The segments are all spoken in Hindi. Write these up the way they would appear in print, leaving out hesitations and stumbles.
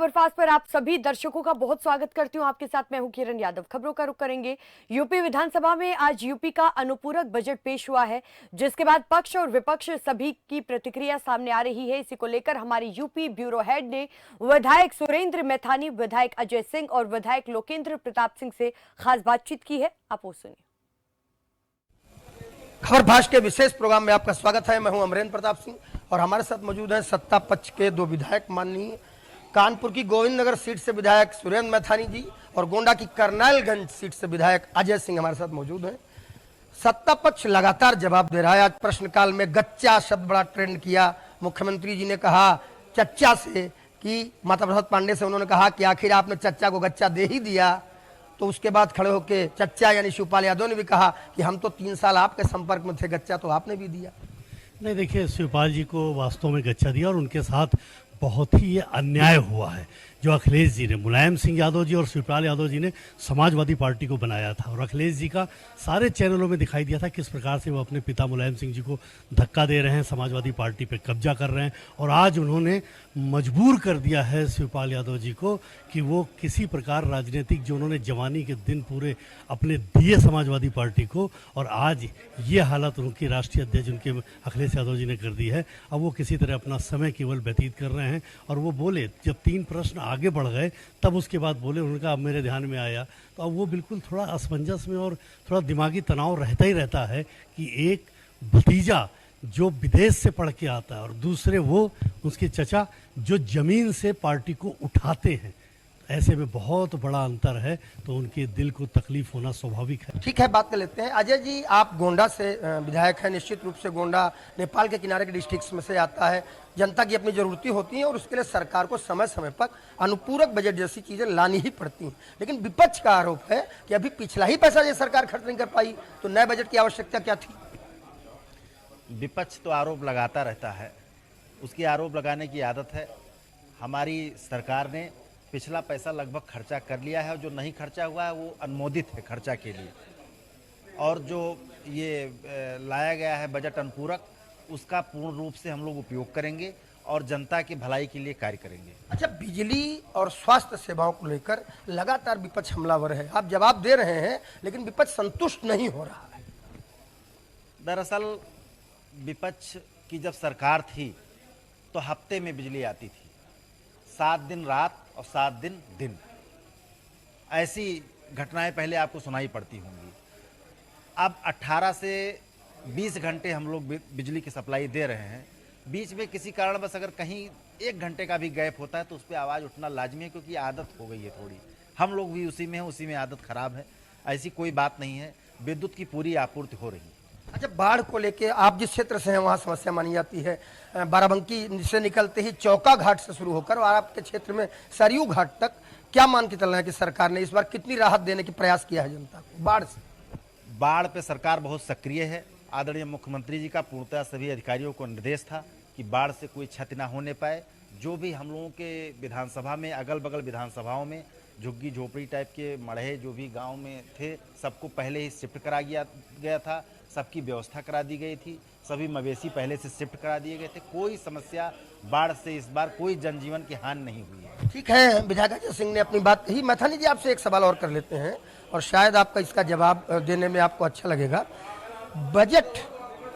सुपरफास्ट पर आप सभी दर्शकों का बहुत स्वागत करती हूं। आपके साथ मैं हूं किरण यादव। खबरों का रुख करेंगे। यूपी विधानसभा में आज यूपी का अनुपूरक बजट पेश हुआ है, जिसके बाद पक्ष और विपक्ष सभी की प्रतिक्रिया सामने आ रही है। इसी को लेकर हमारी यूपी ब्यूरो हेड ने विधायक सुरेंद्र मैथानी, विधायक अजय सिंह और विधायक लोकेंद्र प्रताप सिंह से खास बातचीत की है। आप वो सुनिए। खबर फास्ट के विशेष प्रोग्राम में आपका स्वागत है। मैं हूं अमरेंद्र प्रताप सिंह और हमारे साथ मौजूद हैं सत्ता पक्ष के दो विधायक, माननीय कानपुर की गोविंद नगर सीट से विधायक सुरेंद्र मैथानी जी और गोंडा की करनालगंज सीट से विधायक अजय सिंह हमारे साथ मौजूद हैं। सत्ता पक्ष लगातार जवाब दे रहा है। आज प्रश्नकाल में गच्चा शब्द बड़ा ट्रेंड किया। मुख्यमंत्री जी ने कहा चच्चा से कि माता प्रसाद पांडे से, उन्होंने कहा कि आखिर आपने चच्चा को गच्चा दे ही दिया। तो उसके बाद खड़े होकर चच्चा यानी शिवपाल यादव ने भी कहा कि हम तो 3 साल आपके संपर्क में थे, गच्चा तो आपने भी दिया। नहीं, देखिए, शिवपाल जी को वास्तव में गच्चा दिया और उनके साथ बहुत ही ये अन्याय हुआ है। जो अखिलेश जी ने, मुलायम सिंह यादव जी और शिवपाल यादव जी ने समाजवादी पार्टी को बनाया था और अखिलेश जी का सारे चैनलों में दिखाई दिया था किस प्रकार से वो अपने पिता मुलायम सिंह जी को धक्का दे रहे हैं, समाजवादी पार्टी पे कब्जा कर रहे हैं। और आज उन्होंने मजबूर कर दिया है शिवपाल यादव जी को कि वो किसी प्रकार राजनीतिक, जो उन्होंने जवानी के दिन पूरे अपने दिए समाजवादी पार्टी को, और आज ये हालत उनकी राष्ट्रीय अध्यक्ष उनके अखिलेश यादव जी ने कर दी है। अब वो किसी तरह अपना समय केवल व्यतीत कर रहे हैं। और वो बोले, जब 3 प्रश्न आगे बढ़ गए तब उसके बाद बोले, उनका अब मेरे ध्यान में आया। तो अब वो बिल्कुल थोड़ा असमंजस में और थोड़ा दिमागी तनाव रहता ही रहता है कि एक भतीजा जो विदेश से पढ़ के आता है और दूसरे वो उसके चचा जो जमीन से पार्टी को उठाते हैं। ऐसे में बहुत बड़ा अंतर है, तो उनके दिल को तकलीफ होना स्वाभाविक है। ठीक है, बात कर लेते हैं। अजय जी, आप गोंडा से विधायक हैं। निश्चित रूप से गोंडा नेपाल के किनारे के डिस्ट्रिक्ट में से आता है। जनता की अपनी जरूरतें होती हैं और उसके लिए सरकार को समय समय पर अनुपूरक बजट जैसी चीजें लानी ही पड़ती हैं। लेकिन विपक्ष का आरोप है कि अभी पिछला ही पैसा ये सरकार खर्च नहीं कर पाई, तो नए बजट की आवश्यकता क्या थी? विपक्ष तो आरोप लगाता रहता है, उसकी आरोप लगाने की आदत है। हमारी सरकार ने पिछला पैसा लगभग खर्चा कर लिया है और जो नहीं खर्चा हुआ है वो अनुमोदित है खर्चा के लिए। और जो ये लाया गया है बजट अनुपूरक, उसका पूर्ण रूप से हम लोग उपयोग करेंगे और जनता की भलाई के लिए कार्य करेंगे। अच्छा, बिजली और स्वास्थ्य सेवाओं को लेकर लगातार विपक्ष हमलावर है। आप जवाब दे रहे हैं लेकिन विपक्ष संतुष्ट नहीं हो रहा है। दरअसल विपक्ष की जब सरकार थी तो हफ्ते में बिजली आती थी, 7 दिन रात और 7 दिन दिन। ऐसी घटनाएं पहले आपको सुनाई पड़ती होंगी। अब 18 से 20 घंटे हम लोग बिजली की सप्लाई दे रहे हैं। बीच में किसी कारणवश अगर कहीं 1 घंटे का भी गैप होता है तो उस पर आवाज़ उठना लाजमी है, क्योंकि आदत हो गई है थोड़ी। हम लोग भी उसी में हैं, उसी में आदत खराब है। ऐसी कोई बात नहीं है, विद्युत की पूरी आपूर्ति हो रही है। अच्छा, बाढ़ को लेके आप जिस क्षेत्र से हैं वहाँ समस्या मानी जाती है। बाराबंकी से निकलते ही चौका घाट से शुरू होकर और आपके क्षेत्र में सरयू घाट तक, क्या मान के चल रहे हैं कि सरकार ने इस बार कितनी राहत देने की प्रयास किया है जनता को बाढ़ से? बाढ़ पे सरकार बहुत सक्रिय है। आदरणीय मुख्यमंत्री जी का पूर्णतः सभी अधिकारियों को निर्देश था कि बाढ़ से कोई क्षति ना होने पाए। जो भी हम लोगों के विधानसभा में, अगल बगल विधानसभाओं में झुग्गी झोपड़ी टाइप के मढ़े जो भी गांव में थे, सबको पहले ही शिफ्ट करा गया था। सबकी व्यवस्था करा दी गई थी। सभी मवेशी पहले से शिफ्ट करा दिए गए थे। कोई समस्या बाढ़ से इस बार कोई जनजीवन की हानि नहीं हुई है। ठीक है, विधायक अजय सिंह ने अपनी बात कही। मैथानी जी, आपसे एक सवाल और कर लेते हैं और शायद आपका इसका जवाब देने में आपको अच्छा लगेगा। बजट,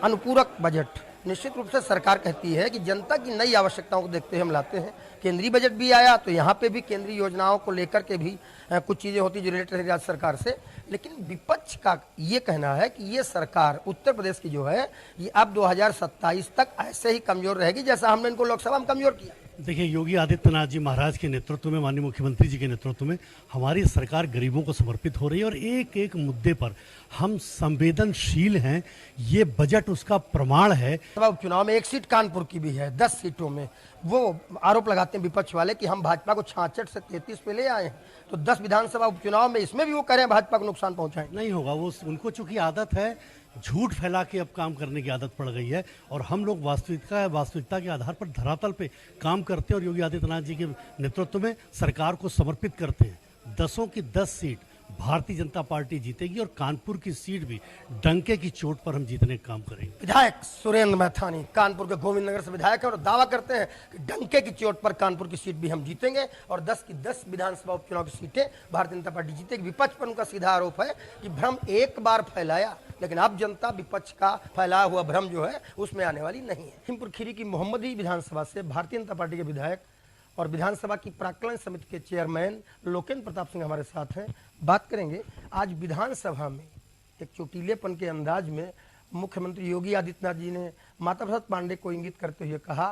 अनुपूरक बजट, निश्चित रूप से सरकार कहती है कि जनता की नई आवश्यकताओं को देखते हुए हम लाते हैं। केंद्रीय बजट भी आया तो यहाँ पे भी केंद्रीय योजनाओं को लेकर के भी कुछ चीज़ें होती जो रिलेटेड है राज्य सरकार से। लेकिन विपक्ष का ये कहना है कि ये सरकार उत्तर प्रदेश की जो है ये अब 2027 तक ऐसे ही कमजोर रहेगी जैसा हमने इनको लोकसभा में कमजोर किया। देखिए, योगी आदित्यनाथ जी महाराज के नेतृत्व में, माननीय मुख्यमंत्री जी के नेतृत्व में हमारी सरकार गरीबों को समर्पित हो रही है और एक एक मुद्दे पर हम संवेदनशील हैं। ये बजट उसका प्रमाण है। उपचुनाव में 1 सीट कानपुर की भी है। 10 सीटों में वो आरोप लगाते हैं विपक्ष वाले कि हम भाजपा को 66 से 33 पे ले आए हैं। तो 10 विधानसभा उपचुनाव में इसमें भी वो कह रहे हैं भाजपा को नुकसान पहुंचाएं। नहीं होगा, वो उनको चूंकि आदत है, झूठ फैला के अब काम करने की आदत पड़ गई है। और हम लोग वास्तविकता के आधार पर धरातल पे काम करते हैं और योगी आदित्यनाथ जी के नेतृत्व में सरकार को समर्पित करते हैं। 10 की 10 सीट भारतीय जनता पार्टी जीतेगी और कानपुर की सीट भी डंके की चोट पर हम जीतने का काम करेंगे। विधायक सुरेंद्र मैथानी कानपुर के गोविंद नगर से विधायक हैं और दावा करते हैं कि डंके की चोट पर कानपुर की सीट भी हम जीतेंगे और 10 की 10 विधानसभा उपचुनाव की सीटें भारतीय जनता पार्टी जीतेगी। विपक्ष पर उनका सीधा आरोप है कि भ्रम एक बार फैलाया, लेकिन अब जनता विपक्ष का फैलाया हुआ भ्रम जो है उसमें आने वाली नहीं है। लखीमपुर खीरी की मोहम्मदी विधानसभा से भारतीय जनता पार्टी के विधायक और विधानसभा की प्राक्कलन समिति के चेयरमैन लोकेंद्र प्रताप सिंह हमारे साथ हैं। बात करेंगे आज विधानसभा में एक चोटीलेपन के अंदाज में मुख्यमंत्री योगी आदित्यनाथ जी ने माता प्रसाद पांडे को इंगित करते हुए कहा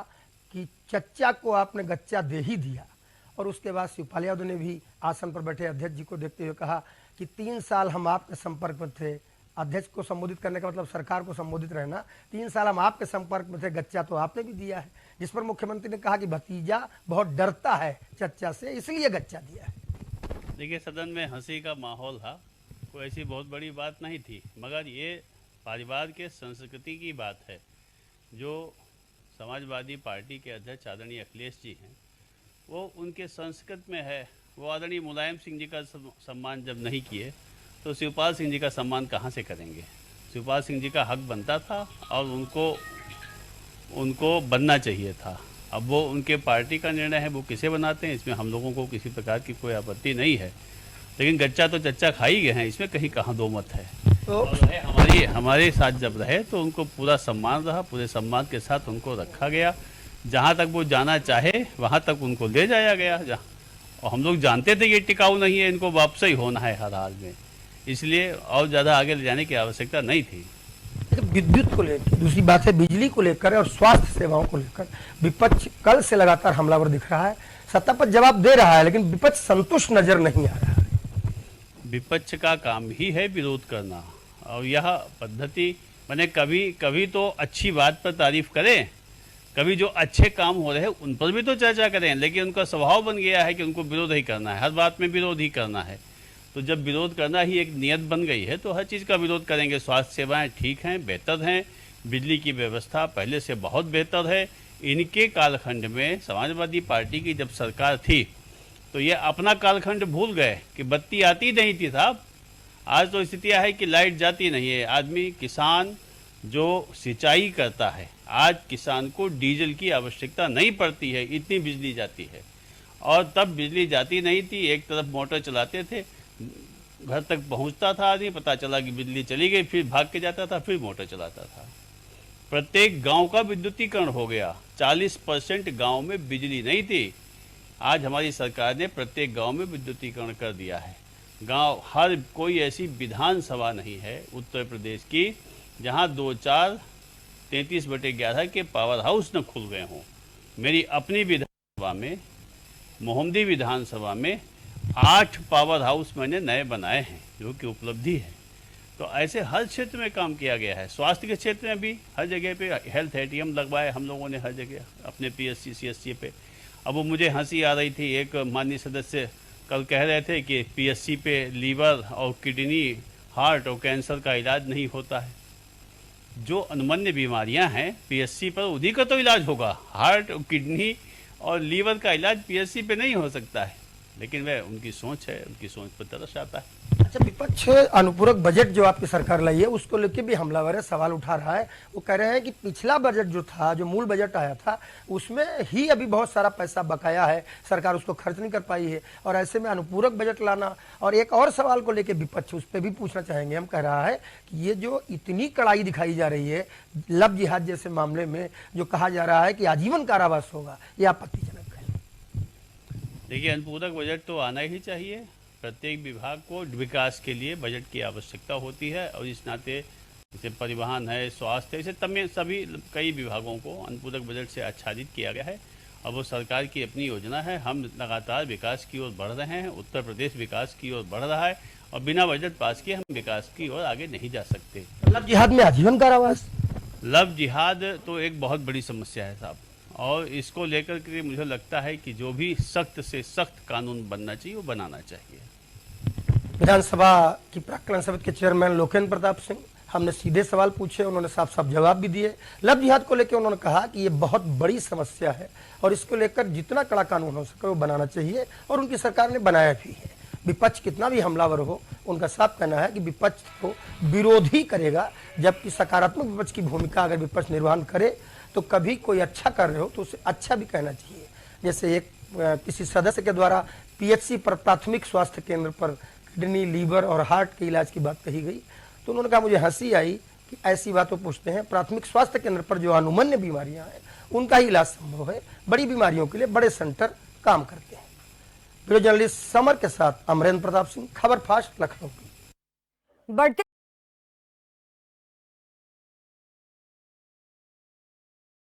कि चच्चा को आपने गच्चा दे ही दिया, और उसके बाद शिवपाल यादव ने भी आसन पर बैठे अध्यक्ष जी को देखते हुए कहा कि 3 साल हम आपके संपर्क में थे। अध्यक्ष को संबोधित करने का मतलब सरकार को संबोधित रहना। 3 साल हम आपके संपर्क में थे, गच्चा तो आपने भी दिया है। जिस पर मुख्यमंत्री ने कहा कि भतीजा बहुत डरता है चच्चा से, इसलिए गच्चा दिया है। देखिए, सदन में हंसी का माहौल था, कोई ऐसी बहुत बड़ी बात नहीं थी, मगर ये परिवार के संस्कृति की बात है। जो समाजवादी पार्टी के अध्यक्ष आदरणीय अखिलेश जी हैं, वो उनके संस्कृत में है। वो आदरणीय मुलायम सिंह जी का सम्मान जब नहीं किए तो शिवपाल सिंह जी का सम्मान कहाँ से करेंगे। शिवपाल सिंह जी का हक बनता था और उनको बनना चाहिए था। अब वो उनके पार्टी का निर्णय है, वो किसे बनाते हैं, इसमें हम लोगों को किसी प्रकार की कोई आपत्ति नहीं है। लेकिन गच्चा तो चच्चा खा ही गए हैं, इसमें कहीं कहाँ दो मत है। तो हमारे साथ जब रहे तो उनको पूरा सम्मान रहा, पूरे सम्मान के साथ उनको रखा गया। जहाँ तक वो जाना चाहे वहाँ तक उनको ले जाया गया। और हम लोग जानते थे ये टिकाऊ नहीं है, इनको वापस ही होना है हर हाल में, इसलिए और ज़्यादा आगे ले जाने की आवश्यकता नहीं थी। विद्युत को लेकर दूसरी बात है, बिजली को लेकर और स्वास्थ्य सेवाओं को लेकर विपक्ष कल से लगातार हमलावर दिख रहा है। सत्ता पर जवाब दे रहा है, लेकिन विपक्ष संतुष्ट नजर नहीं आ रहा है। विपक्ष का काम ही है विरोध करना, और यह पद्धति मैंने कभी तो अच्छी बात पर तारीफ करें, कभी जो अच्छे काम हो रहे हैं उन पर भी तो चर्चा करें, लेकिन उनका स्वभाव बन गया है कि उनको विरोध ही करना है, हर बात में विरोध ही करना है। तो जब विरोध करना ही एक नियत बन गई है तो हर चीज़ का विरोध करेंगे। स्वास्थ्य सेवाएं ठीक हैं, बेहतर हैं, बिजली की व्यवस्था पहले से बहुत बेहतर है। इनके कालखंड में समाजवादी पार्टी की जब सरकार थी तो ये अपना कालखंड भूल गए कि बत्ती आती नहीं थी साहब। आज तो स्थितियाँ है कि लाइट जाती नहीं है। आदमी किसान जो सिंचाई करता है, आज किसान को डीजल की आवश्यकता नहीं पड़ती है, इतनी बिजली जाती है। और तब बिजली जाती नहीं थी, एक तरफ मोटर चलाते थे, घर तक पहुंचता था आदमी, पता चला कि बिजली चली गई, फिर भाग के जाता था, फिर मोटर चलाता था। प्रत्येक गांव का विद्युतीकरण हो गया। 40% गांव में बिजली नहीं थी, आज हमारी सरकार ने प्रत्येक गांव में विद्युतीकरण कर दिया है। गांव हर कोई ऐसी विधानसभा नहीं है उत्तर प्रदेश की जहां 2-4 33/11 के पावर हाउस न खुल गए हों। मेरी अपनी विधानसभा में, मोहम्मदी विधानसभा में 8 पावर हाउस मैंने नए बनाए हैं, जो कि उपलब्धि है। तो ऐसे हर क्षेत्र में काम किया गया है। स्वास्थ्य के क्षेत्र में भी हर जगह पे हेल्थ ATM लगवाए हम लोगों ने, हर जगह अपने PSC CSC पे। अब वो मुझे हंसी आ रही थी, एक माननीय सदस्य कल कह रहे थे कि PSC पे लीवर और किडनी, हार्ट और कैंसर का इलाज नहीं होता है। जो अनुमन्य बीमारियां हैं PSC पर उन्हीं का तो इलाज होगा। हार्ट और किडनी और लीवर का इलाज PSC पे नहीं हो सकता है, लेकिन वह उनकी सोच है, उनकी सोच पर तरस आता है। अच्छा, विपक्ष अनुपूरक बजट जो आपकी सरकार लाई है उसको लेकर भी हमलावर है, सवाल उठा रहा है। वो कह रहे हैं कि पिछला बजट जो था, जो मूल बजट आया था, उसमें ही अभी बहुत सारा पैसा बकाया है, सरकार उसको खर्च नहीं कर पाई है, और ऐसे में अनुपूरक बजट लाना। और एक और सवाल को लेकर विपक्ष उस पर भी पूछना चाहेंगे हम, कह रहा है कि ये जो इतनी कड़ाई दिखाई जा रही है लव जिहाद जैसे मामले में, जो कहा जा रहा है कि आजीवन कारावास होगा, यह आपत्तिजनक है। देखिए, अनुपूरक बजट तो आना ही चाहिए। प्रत्येक विभाग को विकास के लिए बजट की आवश्यकता होती है, और इस नाते जैसे परिवहन है, स्वास्थ्य, ऐसे तमाम सभी कई विभागों को अनुपूरक बजट से आच्छादित किया गया है। अब वो सरकार की अपनी योजना है। हम लगातार विकास की ओर बढ़ रहे हैं, उत्तर प्रदेश विकास की ओर बढ़ रहा है, और बिना बजट पास किए हम विकास की ओर आगे नहीं जा सकते। लव जिहाद में आजीवन कारावास, लव जिहाद तो एक बहुत बड़ी समस्या है साहब, और इसको लेकर के मुझे लगता है कि जो भी सख्त से सख्त कानून बनना चाहिए वो बनाना चाहिए। विधानसभा की प्राक्कलन समिति के चेयरमैन लोकेंद्र प्रताप सिंह, हमने सीधे सवाल पूछे, उन्होंने साफ साफ जवाब भी दिए। लव जिहाद को लेकर उन्होंने कहा कि ये बहुत बड़ी समस्या है और इसको लेकर जितना कड़ा कानून हो सके वो बनाना चाहिए, और उनकी सरकार ने बनाया भी है। विपक्ष कितना भी हमलावर हो, उनका साफ कहना है कि विपक्ष को विरोध ही करेगा, जबकि सकारात्मक विपक्ष की भूमिका अगर विपक्ष निर्वहन करे तो कभी कोई अच्छा कर रहे हो तो उसे अच्छा भी कहना चाहिए। जैसे एक किसी सदस्य के द्वारा पीएचसी पर प्राथमिक स्वास्थ्य केंद्र पर किडनी, लीवर और हार्ट के इलाज की बात कही गई, तो उन्होंने कहा मुझे हंसी आई कि ऐसी बातों पूछते हैं। प्राथमिक स्वास्थ्य केंद्र पर जो अनुमन्य बीमारियां हैं उनका ही इलाज संभव है, बड़ी बीमारियों के लिए बड़े सेंटर काम करते हैं। वीडियो जर्नलिस्ट समर के साथ अमरेंद्र प्रताप सिंह, खबर फास्ट, लखनऊ। बढ़ते